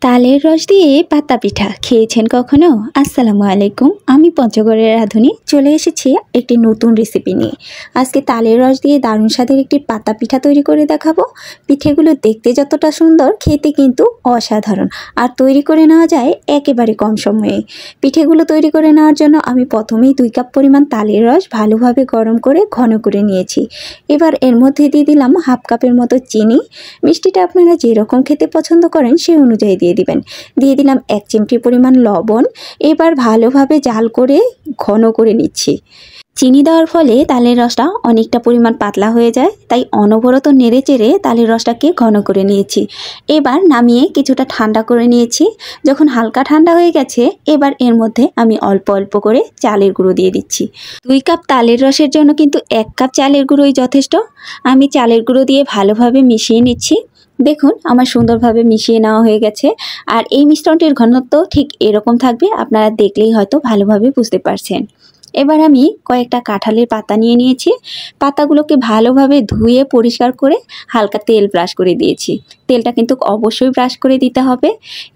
তালের রস দিয়ে পাতা পিঠা খেয়েছেন কখনো? আসসালামু আলাইকুম, আমি পঞ্চগড়ের রাঁধুনি চলে এসেছি একটি নতুন রেসিপি নিয়ে। আজকে তালের রস দিয়ে দারুণ স্বাদের একটি পাতা পিঠা তৈরি করে দেখাবো। পিঠেগুলো দেখতে যতটা সুন্দর, খেতে কিন্তু অসাধারণ। আর তৈরি করে নেওয়া যায় একেবারে কম সময়ে। পিঠেগুলো তৈরি করে নেওয়ার জন্য আমি প্রথমেই 2 কাপ পরিমাণ তালের রস ভালোভাবে গরম করে ঘন করে নিয়েছি। এবার এর মধ্যে দিয়ে দিলাম হাফ কাপের মতো চিনি। মিষ্টিটা আপনারা যেরকম খেতে পছন্দ করেন সেই অনুযায়ী দিয়ে দিবেন। দিয়ে দিলাম 1 চিমটি পরিমাণ লবণ। এবার ভালোভাবে জাল করে ঘন করে নিচ্ছি। চিনি দেওয়ার ফলে তালের রসটা অনেকটা পরিমাণ পাতলা হয়ে যায়, তাই অনবরত নেড়ে চেড়ে তালের রসটাকে ঘন করে নিয়েছি। এবার নামিয়ে কিছুটা ঠান্ডা করে নিয়েছি। যখন হালকা ঠান্ডা হয়ে গেছে, এবার এর মধ্যে আমি অল্প অল্প করে চালের গুঁড়ো দিয়ে দিচ্ছি। 2 কাপ তালের রসের জন্য কিন্তু 1 কাপ চালের গুঁড়োই যথেষ্ট। আমি চালের গুঁড়ো দিয়ে ভালোভাবে মিশিয়ে নিচ্ছি। দেখুন আমার সুন্দরভাবে মিশিয়ে নেওয়া হয়ে গেছে। আর এই মিশ্রণটির ঘনত্ব ঠিক এরকম থাকবে, আপনারা দেখলেই হয়তো ভালোভাবে বুঝতে পারছেন। এবার আমি কয়েকটা কাঁঠালের পাতা নিয়ে নিয়েছি। পাতাগুলোকে ভালোভাবে ধুয়ে পরিষ্কার করে হালকা তেল ব্রাশ করে দিয়েছি। তেলটা কিন্তু অবশ্যই ব্রাশ করে দিতে হবে।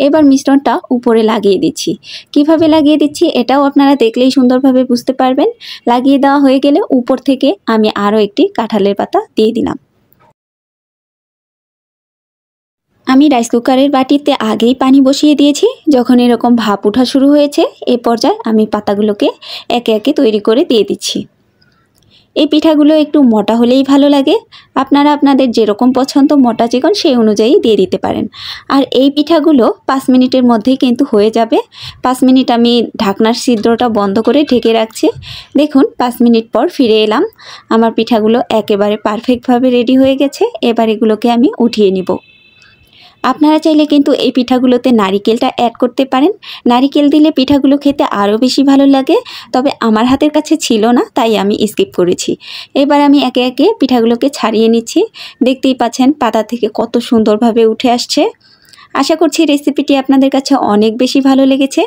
এবার মিশ্রণটা উপরে লাগিয়ে দিচ্ছি। কিভাবে লাগিয়ে দিচ্ছি এটাও আপনারা দেখলেই সুন্দরভাবে বুঝতে পারবেন। লাগিয়ে দেওয়া হয়ে গেলে উপর থেকে আমি আরও একটি কাঁঠালের পাতা দিয়ে দিলাম। আমি রাইস কুকারের বাটিতে আগেই পানি বসিয়ে দিয়েছি। যখন এরকম ভাপ ওঠা শুরু হয়েছে, এ পর্যায়ে আমি পাতাগুলোকে একে একে তৈরি করে দিয়ে দিচ্ছি। এই পিঠাগুলো একটু মোটা হলেই ভালো লাগে। আপনারা আপনাদের যেরকম পছন্দ মোটা চিকন সেই অনুযায়ী দিয়ে দিতে পারেন। আর এই পিঠাগুলো 5 মিনিটের মধ্যেই কিন্তু হয়ে যাবে। 5 মিনিট আমি ঢাকনার ছিদ্রটা বন্ধ করে ঢেকে রাখছি। দেখুন 5 মিনিট পর ফিরে এলাম। আমার পিঠাগুলো একেবারে পারফেক্টভাবে রেডি হয়ে গেছে। এবার এগুলোকে আমি উঠিয়ে নিব। আপনারা চাইলে কিন্তু এই পিঠাগুলোতে নারিকেলটা অ্যাড করতে পারেন। নারিকেল দিলে পিঠাগুলো খেতে আরও বেশি ভালো লাগে, তবে আমার হাতের কাছে ছিল না, তাই আমি স্কিপ করেছি। এবার আমি একে একে পিঠাগুলোকে ছাড়িয়ে নিচ্ছি। দেখতেই পাচ্ছেন পাতা থেকে কত সুন্দরভাবে উঠে আসছে। আশা করছি রেসিপিটি আপনাদের কাছে অনেক বেশি ভালো লেগেছে।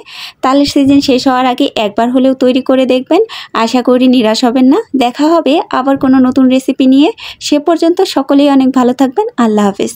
তালের সিজন শেষ হওয়ার আগে একবার হলেও তৈরি করে দেখবেন। আশা করি নিরাশ হবেন না। দেখা হবে আবার কোনো নতুন রেসিপি নিয়ে। সে পর্যন্ত সকলেই অনেক ভালো থাকবেন। আল্লাহ হাফেজ।